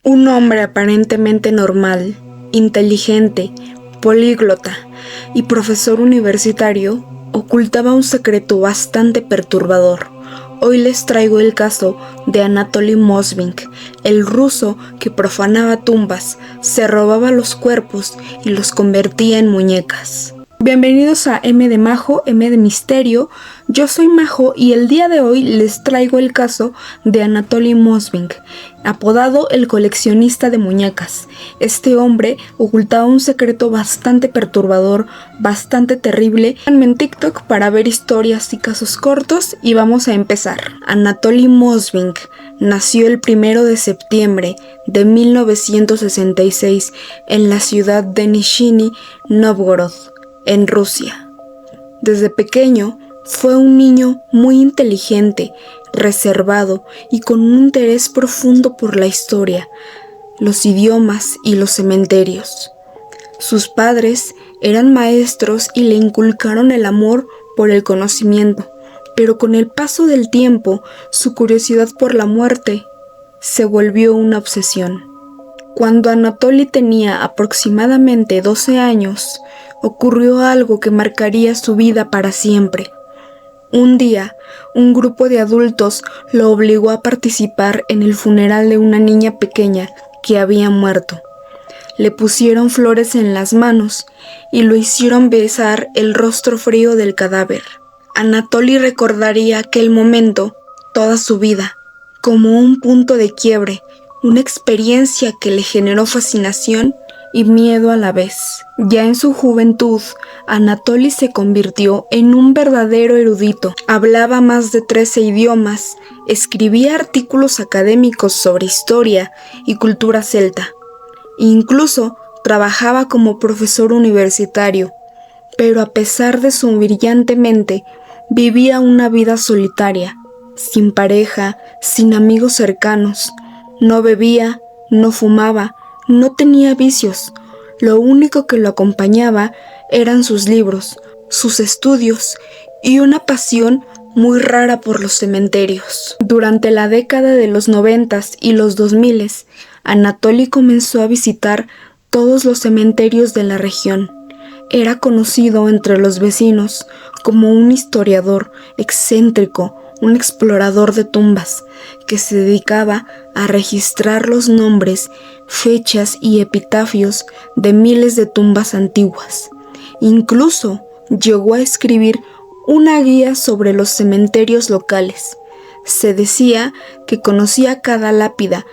Un hombre aparentemente normal, inteligente, políglota y profesor universitario ocultaba un secreto bastante perturbador. Hoy les traigo el caso de Anatoly Mosvink, el ruso que profanaba tumbas, se robaba los cuerpos y los convertía en muñecas. Bienvenidos a M de Majo, M de Misterio. Yo soy Majo y el día de hoy les traigo el caso de Anatoly Mosvink, apodado el coleccionista de muñecas. Este hombre ocultaba un secreto bastante perturbador, bastante terrible. Síganme en TikTok para ver historias y casos cortos y vamos a empezar. Anatoly Mosvink nació el 1 de septiembre de 1966 en la ciudad de Nizhny Novgorod, en Rusia. Desde pequeño fue un niño muy inteligente, reservado y con un interés profundo por la historia, los idiomas y los cementerios. Sus padres eran maestros y le inculcaron el amor por el conocimiento, pero con el paso del tiempo, su curiosidad por la muerte se volvió una obsesión. Cuando Anatoly tenía aproximadamente 12 años, ocurrió algo que marcaría su vida para siempre. Un día, un grupo de adultos lo obligó a participar en el funeral de una niña pequeña que había muerto. Le pusieron flores en las manos y lo hicieron besar el rostro frío del cadáver. Anatoly recordaría aquel momento toda su vida, como un punto de quiebre, una experiencia que le generó fascinación y miedo a la vez. Ya en su juventud, Anatoly se convirtió en un verdadero erudito. Hablaba más de 13 idiomas, escribía artículos académicos sobre historia y cultura celta. Incluso trabajaba como profesor universitario, pero a pesar de su brillante mente, vivía una vida solitaria, sin pareja, sin amigos cercanos. No bebía, no fumaba, no tenía vicios. Lo único que lo acompañaba eran sus libros, sus estudios y una pasión muy rara por los cementerios. Durante la década de los 90s y los 2000s, Anatoly comenzó a visitar todos los cementerios de la región. Era conocido entre los vecinos como un historiador excéntrico, un explorador de tumbas, que se dedicaba a registrar los nombres, fechas y epitafios de miles de tumbas antiguas. Incluso llegó a escribir una guía sobre los cementerios locales. Se decía que conocía cada lápida,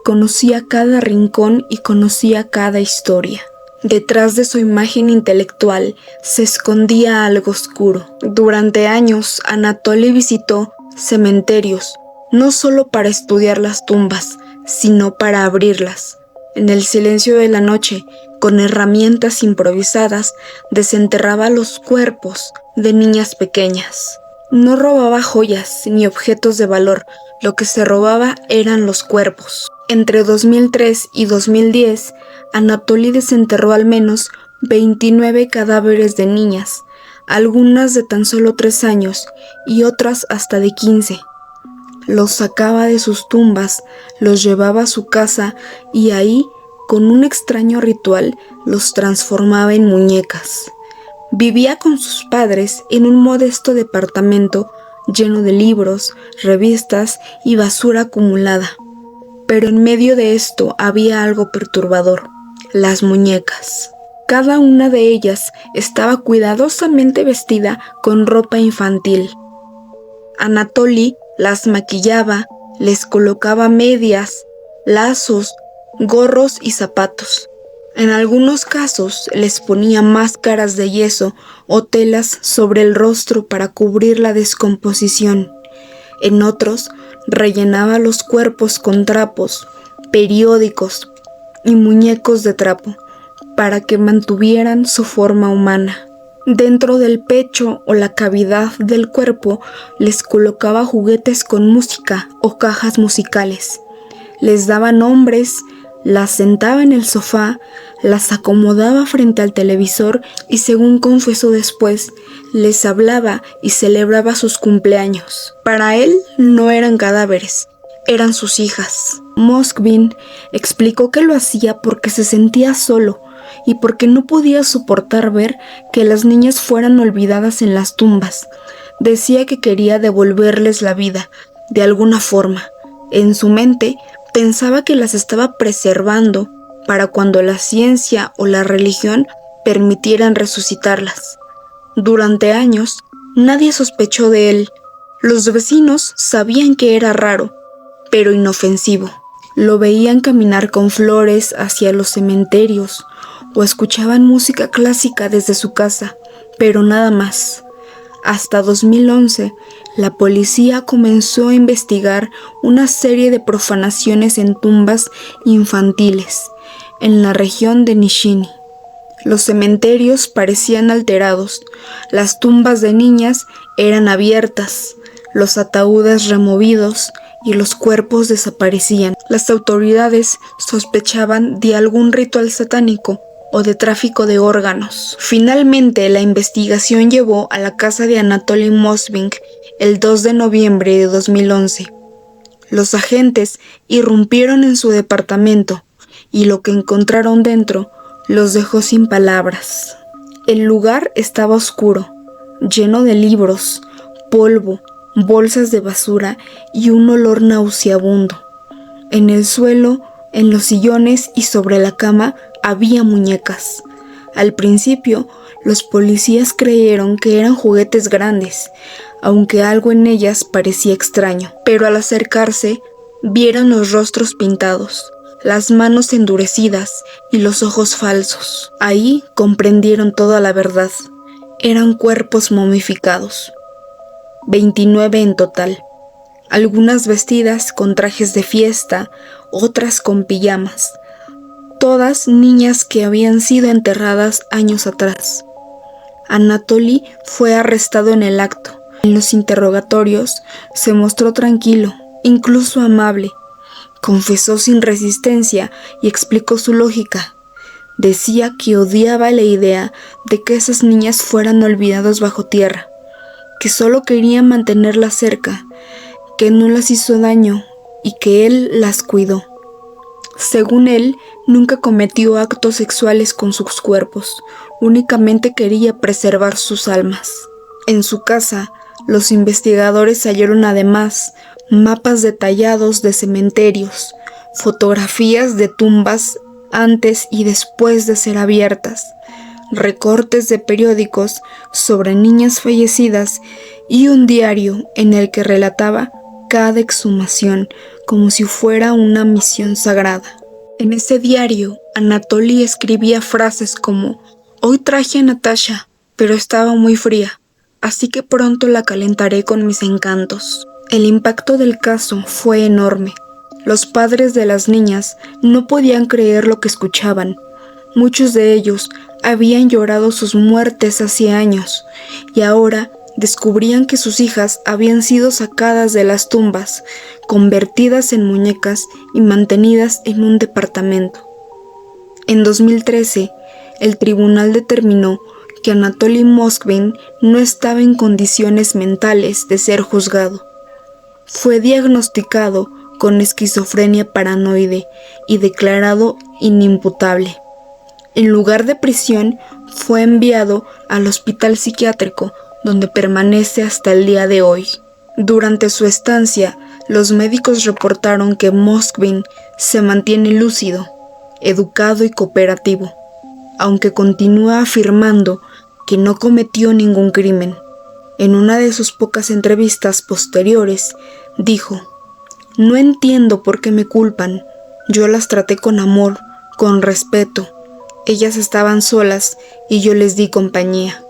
conocía cada rincón y conocía cada historia. Detrás de su imagen intelectual se escondía algo oscuro. Durante años, Anatoly visitó cementerios, no solo para estudiar las tumbas, sino para abrirlas. En el silencio de la noche, con herramientas improvisadas, desenterraba los cuerpos de niñas pequeñas. No robaba joyas ni objetos de valor, lo que se robaba eran los cuerpos. Entre 2003 y 2010, Anatoly desenterró al menos 29 cadáveres de niñas, algunas de tan solo 3 años y otras hasta de 15. Los sacaba de sus tumbas, los llevaba a su casa y ahí, con un extraño ritual, los transformaba en muñecas. Vivía con sus padres en un modesto departamento lleno de libros, revistas y basura acumulada. Pero en medio de esto había algo perturbador: las muñecas. Cada una de ellas estaba cuidadosamente vestida con ropa infantil. Anatoly las maquillaba, les colocaba medias, lazos, gorros y zapatos. En algunos casos les ponía máscaras de yeso o telas sobre el rostro para cubrir la descomposición. En otros, rellenaba los cuerpos con trapos, periódicos y muñecos de trapo para que mantuvieran su forma humana. Dentro del pecho o la cavidad del cuerpo les colocaba juguetes con música o cajas musicales. Les daba nombres, las sentaba en el sofá, las acomodaba frente al televisor y, según confesó después, les hablaba y celebraba sus cumpleaños. Para él no eran cadáveres, eran sus hijas. Moskvin explicó que lo hacía porque se sentía solo y porque no podía soportar ver que las niñas fueran olvidadas en las tumbas. Decía que quería devolverles la vida, de alguna forma. En su mente, pensaba que las estaba preservando para cuando la ciencia o la religión permitieran resucitarlas. Durante años, nadie sospechó de él. Los vecinos sabían que era raro, pero inofensivo. Lo veían caminar con flores hacia los cementerios o escuchaban música clásica desde su casa, pero nada más. Hasta 2011, la policía comenzó a investigar una serie de profanaciones en tumbas infantiles en la región de Nishini. Los cementerios parecían alterados, las tumbas de niñas eran abiertas, los ataúdes removidos y los cuerpos desaparecían. Las autoridades sospechaban de algún ritual satánico o de tráfico de órganos. Finalmente, la investigación llevó a la casa de Anatoly Moskvin el 2 de noviembre de 2011. Los agentes irrumpieron en su departamento y lo que encontraron dentro los dejó sin palabras. El lugar estaba oscuro, lleno de libros, polvo, bolsas de basura y un olor nauseabundo. En el suelo, en los sillones y sobre la cama había muñecas. Al principio, los policías creyeron que eran juguetes grandes, aunque algo en ellas parecía extraño. Pero al acercarse, vieron los rostros pintados, las manos endurecidas y los ojos falsos. Ahí comprendieron toda la verdad. Eran cuerpos momificados. 29 en total. Algunas vestidas con trajes de fiesta, otras con pijamas. Todas niñas que habían sido enterradas años atrás. Anatoly fue arrestado en el acto. En los interrogatorios se mostró tranquilo, incluso amable. Confesó sin resistencia y explicó su lógica. Decía que odiaba la idea de que esas niñas fueran olvidadas bajo tierra, que solo quería mantenerlas cerca, que no las hizo daño y que él las cuidó. Según él, nunca cometió actos sexuales con sus cuerpos, únicamente quería preservar sus almas. En su casa, los investigadores hallaron además mapas detallados de cementerios, fotografías de tumbas antes y después de ser abiertas, recortes de periódicos sobre niñas fallecidas y un diario en el que relataba cada exhumación como si fuera una misión sagrada. En ese diario, Anatoly escribía frases como: «Hoy traje a Natasha, pero estaba muy fría, así que pronto la calentaré con mis encantos». El impacto del caso fue enorme. Los padres de las niñas no podían creer lo que escuchaban. Muchos de ellos habían llorado sus muertes hace años y ahora descubrían que sus hijas habían sido sacadas de las tumbas, convertidas en muñecas y mantenidas en un departamento. En 2013, el tribunal determinó que Anatoly Moskvin no estaba en condiciones mentales de ser juzgado. Fue diagnosticado con esquizofrenia paranoide y declarado inimputable. En lugar de prisión, fue enviado al hospital psiquiátrico, donde permanece hasta el día de hoy. Durante su estancia, los médicos reportaron que Moskvin se mantiene lúcido, educado y cooperativo, aunque continúa afirmando que no cometió ningún crimen. En una de sus pocas entrevistas posteriores, dijo: «No entiendo por qué me culpan. Yo las traté con amor, con respeto. Ellas estaban solas y yo les di compañía».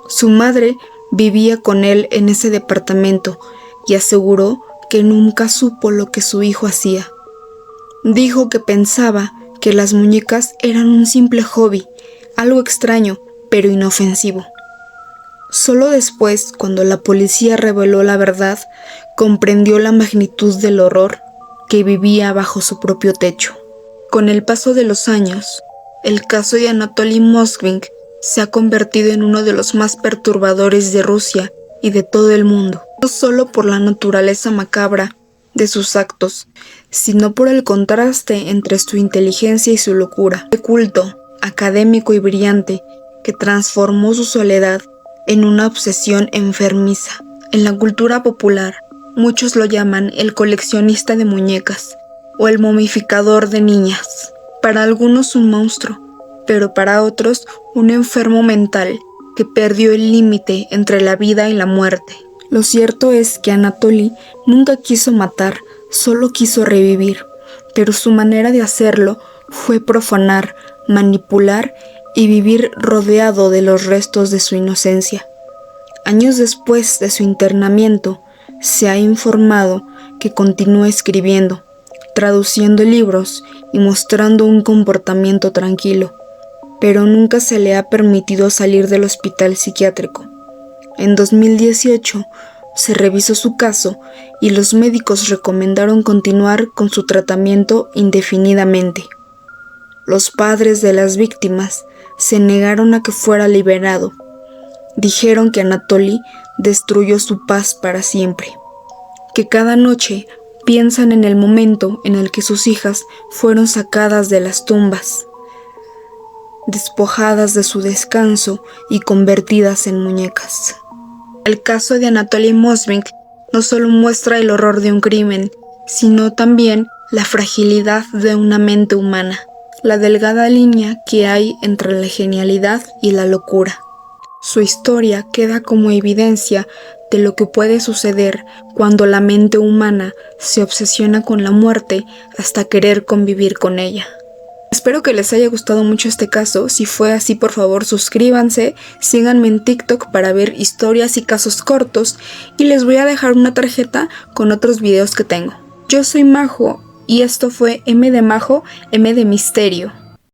Su madre vivía con él en ese departamento y aseguró que nunca supo lo que su hijo hacía. Dijo que pensaba que las muñecas eran un simple hobby, algo extraño, pero inofensivo. Solo después, cuando la policía reveló la verdad, comprendió la magnitud del horror que vivía bajo su propio techo. Con el paso de los años, el caso de Anatoly Moskvin se ha convertido en uno de los más perturbadores de Rusia y de todo el mundo, no solo por la naturaleza macabra de sus actos, sino por el contraste entre su inteligencia y su locura. De culto, académico y brillante, que transformó su soledad en una obsesión enfermiza. En la cultura popular, muchos lo llaman el coleccionista de muñecas o el momificador de niñas. Para algunos un monstruo, pero para otros un enfermo mental que perdió el límite entre la vida y la muerte. Lo cierto es que Anatoly nunca quiso matar, solo quiso revivir, pero su manera de hacerlo fue profanar, manipular y vivir rodeado de los restos de su inocencia. Años después de su internamiento, se ha informado que continúa escribiendo, traduciendo libros y mostrando un comportamiento tranquilo, pero nunca se le ha permitido salir del hospital psiquiátrico. En 2018 se revisó su caso y los médicos recomendaron continuar con su tratamiento indefinidamente. Los padres de las víctimas se negaron a que fuera liberado. Dijeron que Anatoly destruyó su paz para siempre, que cada noche piensan en el momento en el que sus hijas fueron sacadas de las tumbas, despojadas de su descanso y convertidas en muñecas. El caso de Anatoly Mosvink no solo muestra el horror de un crimen, sino también la fragilidad de una mente humana, la delgada línea que hay entre la genialidad y la locura. Su historia queda como evidencia de lo que puede suceder cuando la mente humana se obsesiona con la muerte hasta querer convivir con ella. Espero que les haya gustado mucho este caso. Si fue así, por favor suscríbanse, síganme en TikTok para ver historias y casos cortos y les voy a dejar una tarjeta con otros videos que tengo. Yo soy Majo y esto fue M de Majo, M de Misterio.